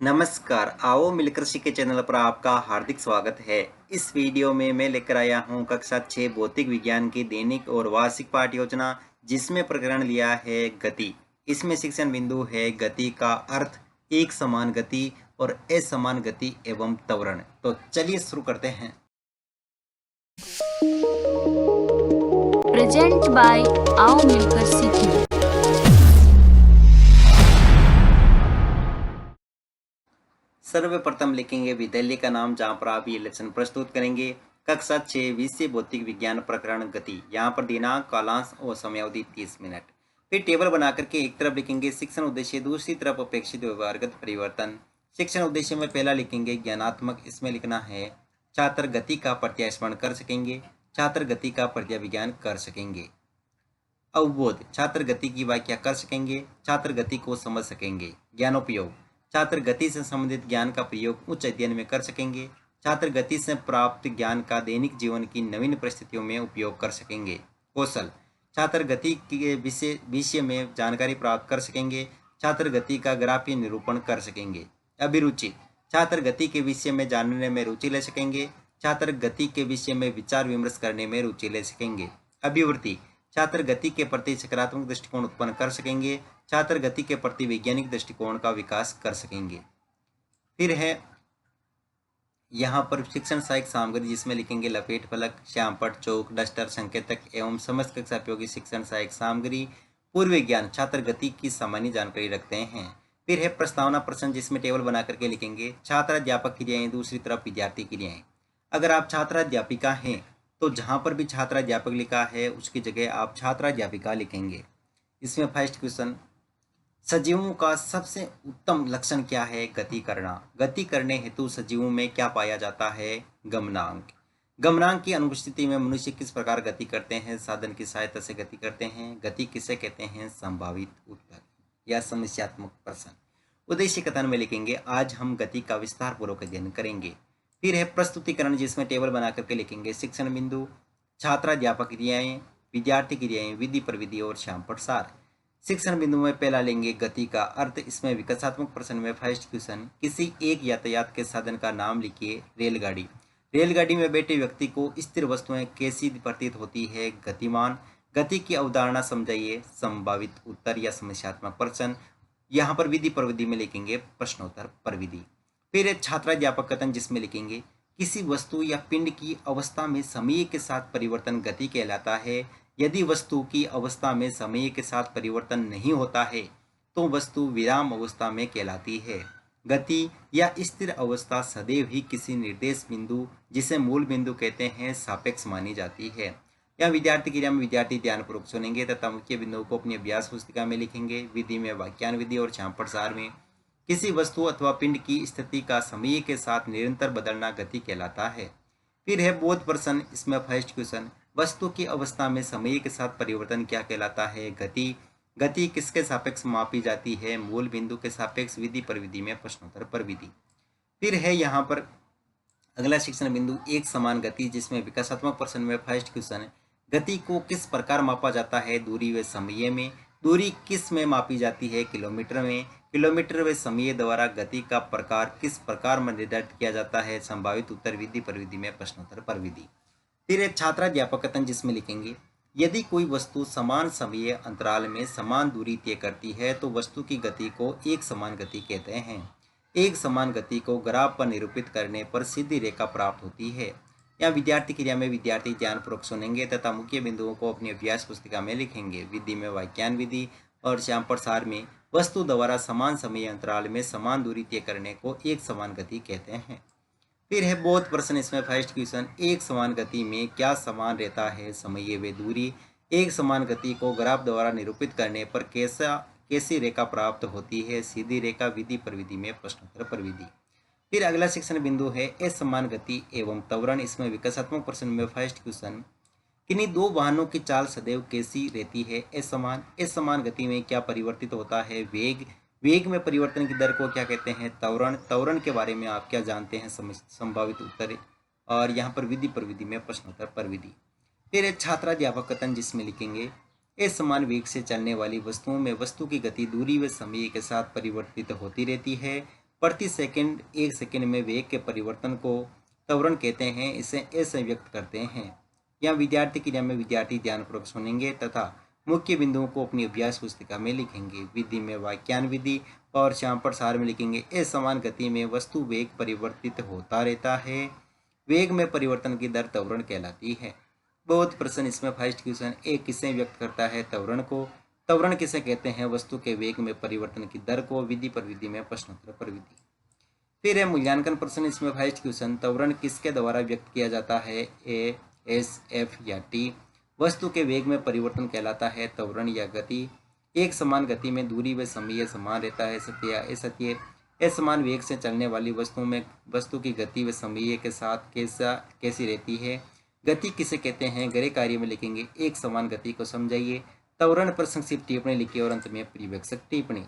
नमस्कार, आओ मिलकर सीखे चैनल पर आपका हार्दिक स्वागत है। इस वीडियो में मैं लेकर आया हूँ कक्षा 6 भौतिक विज्ञान की दैनिक और वार्षिक पाठ योजना, जिसमें प्रकरण लिया है गति। इसमें शिक्षण बिंदु है गति का अर्थ, एक समान गति और असमान गति एवं त्वरण। तो चलिए शुरू करते हैं। प्रेजेंट बाय आओ मिलकर सीखें। सर्वप्रथम लिखेंगे विद्यालय का नाम, जहाँ पर आप ये लेसन प्रस्तुत करेंगे। कक्षा 6 विषय भौतिक विज्ञान प्रकरण गति। यहाँ पर दिनांक, कालांश और समयावधि 30 मिनट। फिर टेबल बना करके एक तरफ लिखेंगे शिक्षण उद्देश्य, दूसरी तरफ अपेक्षित व्यवहारगत परिवर्तन। शिक्षण उद्देश्य में पहला लिखेंगे ज्ञानात्मक। इसमें लिखना है छात्र गति का प्रत्यय स्मरण कर सकेंगे, छात्र गति का प्रत्यय विज्ञान कर सकेंगे। अवबोध, छात्र गति की व्याख्या कर सकेंगे, छात्र गति को समझ सकेंगे। ज्ञानोपयोग, छात्र गति से संबंधित ज्ञान का प्रयोग उच्च अध्ययन में कर सकेंगे, छात्र गति से प्राप्त ज्ञान का दैनिक जीवन की नवीन परिस्थितियों में उपयोग कर सकेंगे। कौशल, छात्र गति के विषय में जानकारी प्राप्त कर सकेंगे, छात्र गति का ग्राफीय निरूपण कर सकेंगे। अभिरुचि, छात्र गति के विषय में जानने में रुचि ले सकेंगे, छात्र गति के विषय में विचार विमर्श करने में रुचि ले सकेंगे। अभिवृत्ति, छात्र गति के प्रति सकारात्मक दृष्टिकोण उत्पन्न कर सकेंगे, छात्र गति के प्रति वैज्ञानिक दृष्टिकोण का विकास कर सकेंगे। फिर है यहाँ पर शिक्षण सहायक सामग्री, जिसमें लिखेंगे लपेट फलक, श्यामपट्ट, चौक, डस्टर, संकेतक एवं समस्त कक्षा उपयोगी शिक्षण सहायक सामग्री। पूर्व ज्ञान, छात्र गति की सामान्य जानकारी रखते हैं। फिर है प्रस्तावना प्रश्न, जिसमें टेबल बना करके लिखेंगे छात्र अध्यापक क्रियाएं, दूसरी तरफ विद्यार्थी क्रियाएं। अगर आप छात्राध्यापिका हैं तो जहां पर भी छात्राध्यापक लिखा है उसकी जगह आप छात्राध्यापिका लिखेंगे। इसमें फर्स्ट क्वेश्चन, सजीवों का सबसे उत्तम लक्षण क्या है? गति करना। गति करने हेतु सजीवों में क्या पाया जाता है? गमनांक। गमनांक की अनुपस्थिति में मनुष्य किस प्रकार गति करते हैं? साधन की सहायता से गति करते हैं। गति किसे कहते हैं? संभावित उत्तर या समस्यात्मक प्रश्न। उद्देश्य कथन में लिखेंगे आज हम गति का विस्तार पूर्वक अध्ययन करेंगे। फिर है प्रस्तुतिकरण, जिसमें टेबल बना करके लिखेंगे शिक्षण बिंदु, छात्राध्यापक क्रियाएं, विद्यार्थी क्रियाएं, विधि प्रविधि और श्यामपट्ट सार। शिक्षण बिंदु में पहला लेंगे गति का अर्थ। इसमें विकासात्मक प्रश्न में फर्स्ट क्वेश्चन, किसी एक यातायात के साधन का नाम लिखिए। रेलगाड़ी। रेलगाड़ी में बैठे व्यक्ति को स्थिर वस्तुएं कैसी प्रतीत होती है? गतिमान। गति की अवधारणा समझाइए। संभावित उत्तर या समस्यात्मक प्रश्न। यहाँ पर विधि प्रविधि में लिखेंगे प्रश्नोत्तर प्रविधि। फिर छात्राध्यापक कथन, जिसमें लिखेंगे किसी वस्तु या पिंड की अवस्था में समय के साथ परिवर्तन गति कहलाता है। यदि वस्तु की अवस्था में समय के साथ परिवर्तन नहीं होता है तो वस्तु विराम अवस्था में कहलाती है। गति या स्थिर अवस्था सदैव ही किसी निर्देश बिंदु, जिसे मूल बिंदु कहते हैं, सापेक्ष मानी जाती है। या विद्यार्थी क्रिया में विद्यार्थी ध्यानपूर्वक सुनेंगे तथा मुख्य बिंदुओं को अपनी अभ्यास पुस्तिका में लिखेंगे। विधि में व्याख्यान विधि और श्यामपट्ट सार में किसी वस्तु अथवा पिंड की स्थिति का समय के साथ निरंतर बदलना गति कहलाता है। फिर है बोध प्रश्न। इसमें फर्स्ट क्वेश्चन, वस्तु की अवस्था में समय के साथ परिवर्तन क्या कहलाता है? गति। गति किसके सापेक्ष मापी जाती है? मूल बिंदु के सापेक्ष। विधि प्रविधि में प्रश्नोत्तर प्रविधि। फिर है यहाँ पर अगला शिक्षण बिंदु, एक समान गति, जिसमें विकासात्मक प्रश्न में फर्स्ट क्वेश्चन, गति को किस प्रकार मापा जाता है? दूरी व समय में। दूरी किस में मापी जाती है? किलोमीटर में। किलोमीटर व समय द्वारा गति का प्रकार किस प्रकार में निर्धारित किया जाता है? संभावित उत्तर। विधि प्रविधि में प्रश्नोत्तर प्रविधि। फिर एक छात्राध्यापक कथन, जिसमें लिखेंगे यदि कोई वस्तु समान समय अंतराल में समान दूरी तय करती है तो वस्तु की गति को एक समान गति कहते हैं। एक समान गति को ग्राफ पर निरूपित करने पर सीधी रेखा प्राप्त होती है। या विद्यार्थी क्रिया में विद्यार्थी ध्यानपूर्वक सुनेंगे तथा मुख्य बिंदुओं को अपनी अभ्यास पुस्तिका में लिखेंगे। विधि में व्याख्यान विधि और श्यामपट्ट सार में वस्तु द्वारा समान समय अंतराल में समान दूरी तय करने को एक समान गति कहते हैं। फिर है बोध प्रश्न। इसमें फर्स्ट क्वेश्चन, एक समान गति में क्या समान रहता है? समय व दूरी। एक समान गति को ग्राफ द्वारा निरूपित करने पर कैसी रेखा प्राप्त होती है? सीधी रेखा। विधि प्रविधि में प्रश्नोत्तर प्रविधि। फिर अगला शिक्षण बिंदु है असमान गति एवं त्वरण। इसमें विकासात्मक प्रश्न में फर्स्ट क्वेश्चन, किन्हीं दो वाहनों की चाल सदैव कैसी रहती है? असमान। असमान गति में क्या परिवर्तित होता है? वेग। वेग में परिवर्तन की दर को क्या कहते हैं? त्वरण। त्वरण के बारे में आप क्या जानते हैं? संभावित उत्तर। और यहाँ पर विधि प्रविधि में प्रश्नोत्तर प्रविधि। फिर छात्राध्यापक कथन, जिसमें लिखेंगे असमान वेग से चलने वाली वस्तुओं में वस्तु की गति दूरी व समय के साथ परिवर्तित होती रहती है। प्रति सेकंड 1 सेकंड में वेग के परिवर्तन को त्वरण कहते हैं। इसे ऐसे व्यक्त करते हैं। यहाँ विद्यार्थी क्रिया में विद्यार्थी ध्यानपूर्वक सुनेंगे तथा मुख्य बिंदुओं को अपनी अभ्यास पुस्तिका में लिखेंगे। विधि में वाक्यान विधि और यहाँ पर सार में लिखेंगे। असमान गति में वस्तु वेग परिवर्तित होता रहता है। वेग में परिवर्तन की दर त्वरण कहलाती है। बहुत प्रश्न इसमें फर्स्ट क्वेश्चन एक किसे व्यक्त करता है त्वरण को। त्वरण किसे कहते हैं? वस्तु के वेग में परिवर्तन की दर को। विधि पर विधि में प्रश्नोत्तर पर विधि। फिर है मूल्यांकन प्रश्न इसमें फर्स्ट क्वेश्चन त्वरण किसके द्वारा व्यक्त किया जाता है? ए, एस, एफ या टी। वस्तु के वेग में परिवर्तन कहलाता है त्वरण या गति। एक समान गति में दूरी व समय समान रहता है। सत्य या असत्य। असमान वेग से चलने वाली वस्तुओं में वस्तु की गति व समय के साथ कैसी रहती है? गति किसे कहते हैं? गहरे कार्य में लिखेंगे। एक समान गति को समझाइए। त्वरण पर संक्षिप्त टिप्पणी लिखिए और अंत में परिवेक्षक टिप्पणी।